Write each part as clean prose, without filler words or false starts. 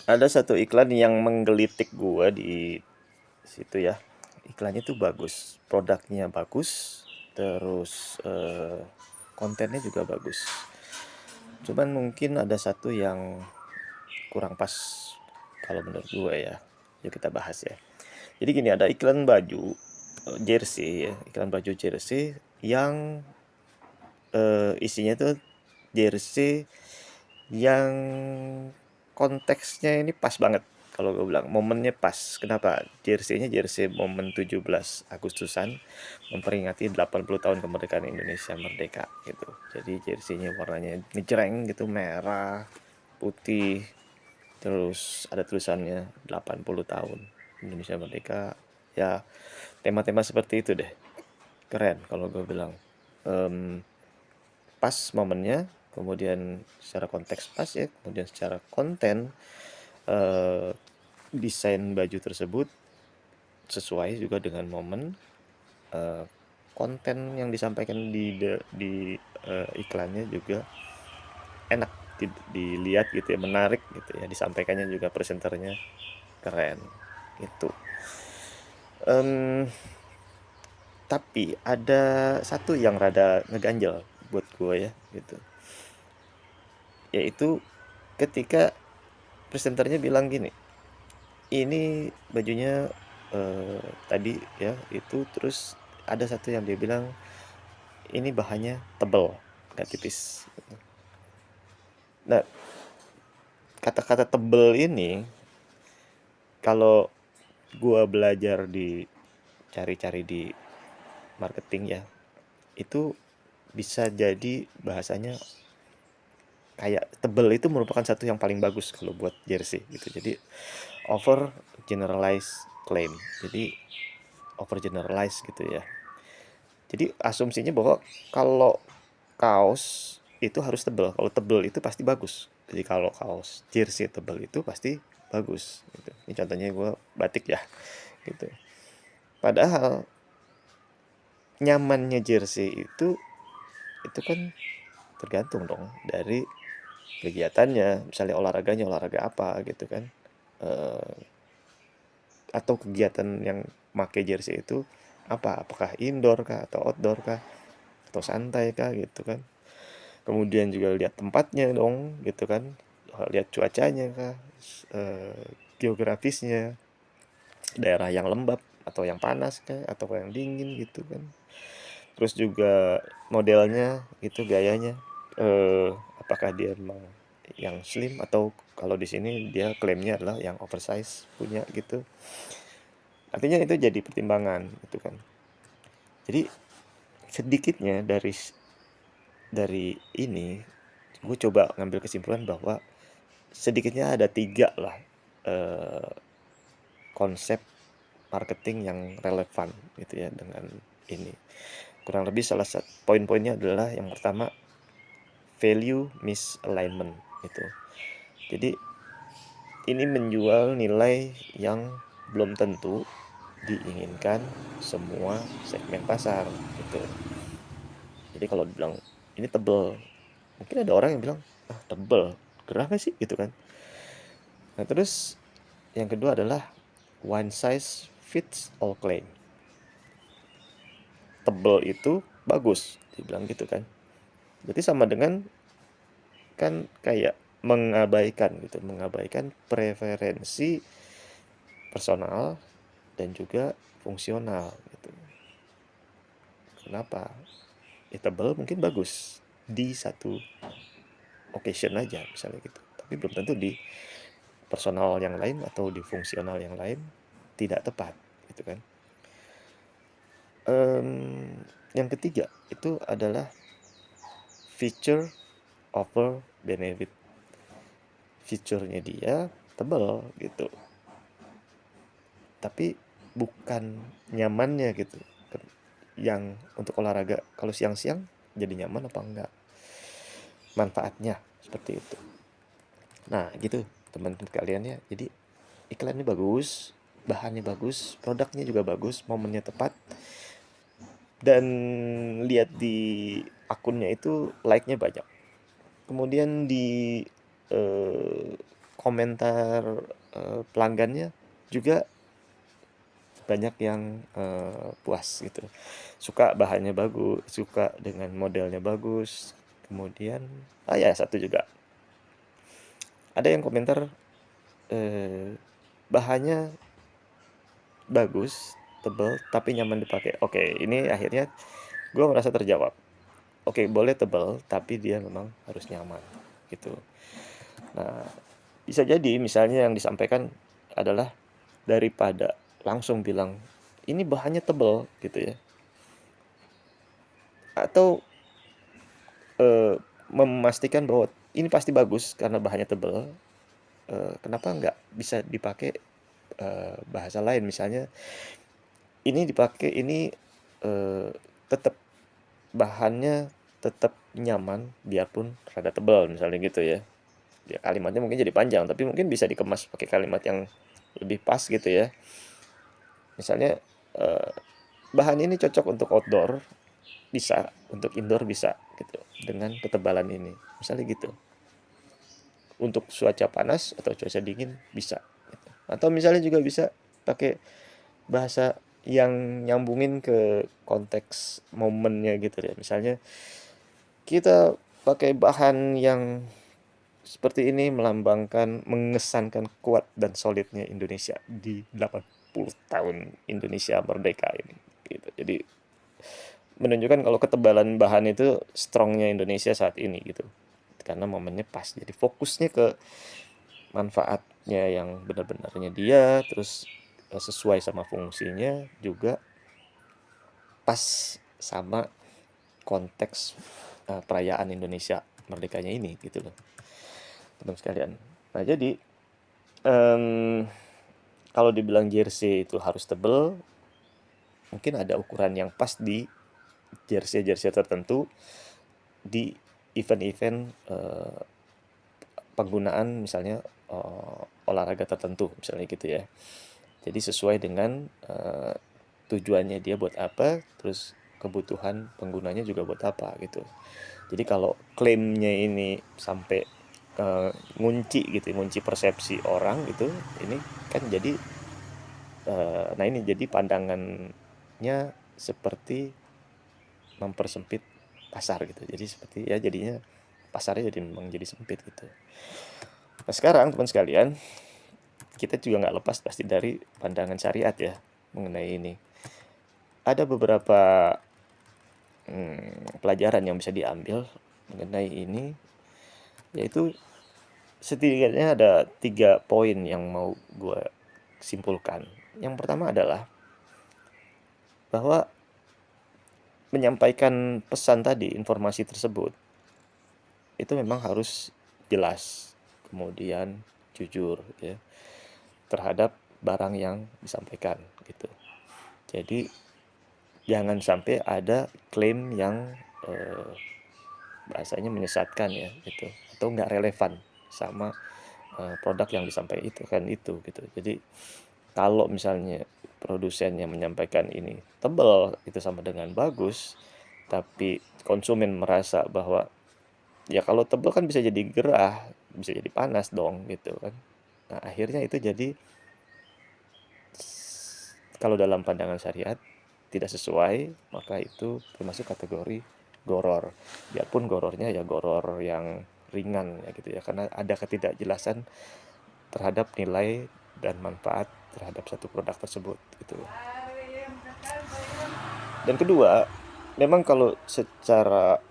Ada satu iklan yang menggelitik gua di situ ya. Iklannya tuh bagus, produknya bagus, terus kontennya juga bagus. Cuman mungkin ada satu yang kurang pas kalau menurut gue ya. Yuk kita bahas ya. Jadi gini, ada iklan baju jersey ya, iklan baju jersey yang isinya tuh jersey yang konteksnya ini pas banget. Kalau gue bilang momennya pas. Kenapa? Jersey-nya jersey momen 17 Agustusan memperingati 80 tahun kemerdekaan Indonesia merdeka gitu. Jadi jersey-nya warnanya ngejreng gitu, merah, putih, terus ada tulisannya 80 tahun Indonesia merdeka. Ya, tema-tema seperti itu deh. Keren kalau gue bilang. Em, Pas momennya, kemudian secara konteks pas ya, kemudian secara konten eh, desain baju tersebut sesuai juga dengan momen, eh, konten yang disampaikan di iklannya juga enak dilihat gitu ya, menarik gitu ya, disampaikannya juga presenternya keren gitu. Em, tapi ada satu yang rada ngeganjel buat gue ya gitu, yaitu ketika presenternya bilang gini, ini bajunya tadi ya itu, terus ada satu yang dia bilang ini bahannya tebel, nggak tipis. Nah, kata-kata tebel ini kalau gua belajar di cari-cari di marketing ya, itu bisa jadi bahasanya kayak tebel itu merupakan satu yang paling bagus kalau buat jersey gitu. Jadi over generalize claim. Jadi over generalize gitu ya. Jadi asumsinya bahwa kalau kaos itu harus tebal. Kalau tebal itu pasti bagus. Jadi kalau kaos jersey tebal itu pasti bagus. Gitu. Ini contohnya gue batik ya, gitu. Padahal nyamannya jersey itu kan tergantung dong dari kegiatannya. Misalnya olahraganya olahraga apa gitu kan. Eh, atau kegiatan yang make jersey itu apa? Apakah indoor kah atau outdoor kah atau santai kah gitu kan. Kemudian juga lihat tempatnya dong gitu kan, lihat cuacanya kah, geografisnya, daerah yang lembab atau yang panas kah atau yang dingin gitu kan. Terus juga modelnya gitu, gayanya, apakah dia memang yang slim atau kalau di sini dia klaimnya adalah yang oversize punya gitu. Artinya itu jadi pertimbangan gitu kan. Jadi sedikitnya dari ini gue coba ngambil kesimpulan bahwa sedikitnya ada tiga lah eh, konsep marketing yang relevan gitu ya dengan ini. Kurang lebih salah satu poin-poinnya adalah yang pertama value misalignment itu. Jadi ini menjual nilai yang belum tentu diinginkan semua segmen pasar gitu. Jadi kalau dibilang ini tebel, mungkin ada orang yang bilang ah tebel, gerah gak sih gitu kan. Nah terus yang kedua adalah one size fits all claim. Tebel itu bagus, dibilang gitu kan. Berarti sama dengan kan kayak mengabaikan preferensi personal dan juga fungsional gitu. Kenapa? Ya tebel mungkin bagus di satu occasion aja misalnya gitu. Tapi belum tentu di personal yang lain atau di fungsional yang lain tidak tepat gitu kan. Yang ketiga itu adalah feature over benefit. Fiturnya dia tebal gitu, tapi bukan nyamannya gitu. Yang untuk olahraga kalau siang-siang jadi nyaman apa enggak, manfaatnya seperti itu. Nah gitu teman-teman kalian ya. Jadi iklannya bagus, bahannya bagus, produknya juga bagus, momennya tepat, dan lihat di akunnya itu like-nya banyak. Kemudian di eh, komentar pelanggannya juga banyak yang puas gitu, suka bahannya bagus, suka dengan modelnya bagus. Kemudian ya satu juga ada yang komentar bahannya bagus, tebal, tapi nyaman dipakai. Oke, ini akhirnya gue merasa terjawab. Oke, boleh tebal, tapi dia memang harus nyaman gitu. Nah, bisa jadi misalnya yang disampaikan adalah daripada langsung bilang ini bahannya tebal gitu ya, atau memastikan bahwa ini pasti bagus karena bahannya tebal, kenapa nggak bisa dipakai bahasa lain, misalnya ini dipakai ini tetap bahannya tetap nyaman biarpun rada tebal misalnya gitu ya. Ya kalimatnya mungkin jadi panjang, tapi mungkin bisa dikemas pakai kalimat yang lebih pas gitu ya. Misalnya bahan ini cocok untuk outdoor, bisa, untuk indoor bisa gitu dengan ketebalan ini. Misalnya gitu. Untuk cuaca panas atau cuaca dingin bisa gitu. Atau misalnya juga bisa pakai bahasa yang nyambungin ke konteks momennya gitu ya. Misalnya kita pakai bahan yang seperti ini melambangkan, mengesankan kuat dan solidnya Indonesia di 80 tahun Indonesia merdeka ini gitu. Jadi menunjukkan kalau ketebalan bahan itu strongnya Indonesia saat ini gitu, karena momennya pas. Jadi fokusnya ke manfaatnya yang benar-benarnya dia, terus sesuai sama fungsinya, juga pas sama konteks perayaan Indonesia merdekanya ini gitu loh, teman sekalian. Nah jadi kalau dibilang jersey itu harus tebel, mungkin ada ukuran yang pas di jersey-jersey tertentu, di event-event penggunaan misalnya olahraga tertentu misalnya gitu ya. Jadi sesuai dengan tujuannya dia buat apa, terus kebutuhan penggunanya juga buat apa gitu. Jadi kalau klaimnya ini sampai ngunci gitu, ngunci persepsi orang gitu, ini kan jadi nah ini jadi pandangannya seperti mempersempit pasar gitu. Jadi seperti ya jadinya pasarnya jadi memang jadi sempit gitu. Nah sekarang teman sekalian, kita juga nggak lepas pasti dari pandangan syariat ya mengenai ini. Ada beberapa pelajaran yang bisa diambil mengenai ini, yaitu setidaknya ada 3 poin yang mau gue simpulkan. Yang pertama adalah bahwa menyampaikan pesan tadi, informasi tersebut, itu memang harus jelas, kemudian jujur ya, terhadap barang yang disampaikan gitu. Jadi jangan sampai ada klaim yang bahasanya menyesatkan ya gitu, atau nggak relevan sama produk yang disampaikan itu kan itu gitu. Jadi kalau misalnya produsennya menyampaikan ini tebal itu sama dengan bagus, tapi konsumen merasa bahwa ya kalau tebal kan bisa jadi gerah, bisa jadi panas dong gitu kan. Nah akhirnya itu jadi, kalau dalam pandangan syariat tidak sesuai, maka itu termasuk kategori goror. Biarpun gorornya ya goror yang ringan ya gitu ya, karena ada ketidakjelasan terhadap nilai dan manfaat terhadap satu produk tersebut gitu. Dan kedua, memang kalau secara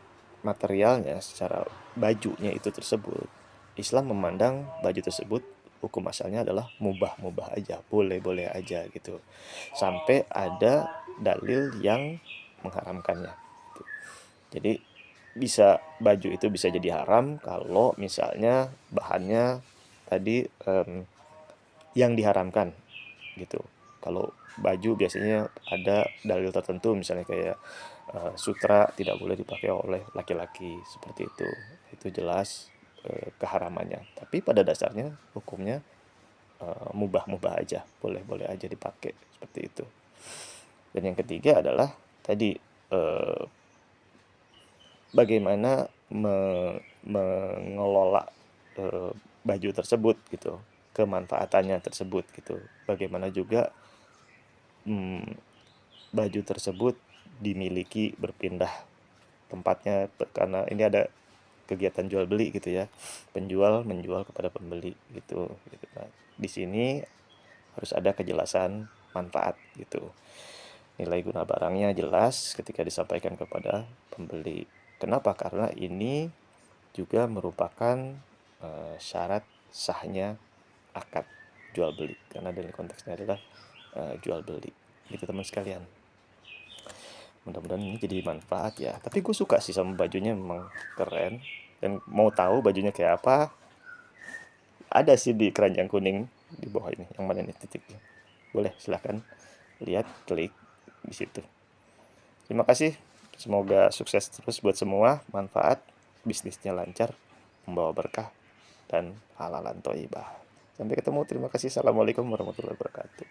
materialnya, secara bajunya itu tersebut, Islam memandang baju tersebut hukum asalnya adalah mubah-mubah aja, boleh-boleh aja gitu. Sampai ada dalil yang mengharamkannya. Jadi bisa, baju itu bisa jadi haram kalau misalnya bahannya tadi yang diharamkan gitu. Kalau baju biasanya ada dalil tertentu, misalnya kayak sutra tidak boleh dipakai oleh laki-laki seperti itu. Itu jelas keharamannya. Tapi pada dasarnya hukumnya mubah-mubah aja, boleh-boleh aja dipakai seperti itu. Dan yang ketiga adalah tadi bagaimana mengelola baju tersebut gitu, kemanfaatannya tersebut gitu. Bagaimana juga baju tersebut dimiliki berpindah tempatnya karena ini ada kegiatan jual beli gitu ya. Penjual menjual kepada pembeli gitu. Nah, di sini harus ada kejelasan manfaat gitu. Nilai guna barangnya jelas ketika disampaikan kepada pembeli. Kenapa? Karena ini juga merupakan syarat sahnya akad jual beli. Karena dalam konteksnya adalah jual beli. Gitu teman sekalian. Mudah-mudahan ini jadi manfaat ya. Tapi gue suka sih sama bajunya, memang keren. Dan mau tahu bajunya kayak apa, ada sih di keranjang kuning di bawah ini. Yang mana nih titiknya? Boleh silahkan lihat, klik di situ. Terima kasih. Semoga sukses terus buat semua, manfaat, bisnisnya lancar, membawa berkah, dan halalan toibah. Sampai ketemu, terima kasih. Assalamualaikum warahmatullahi wabarakatuh.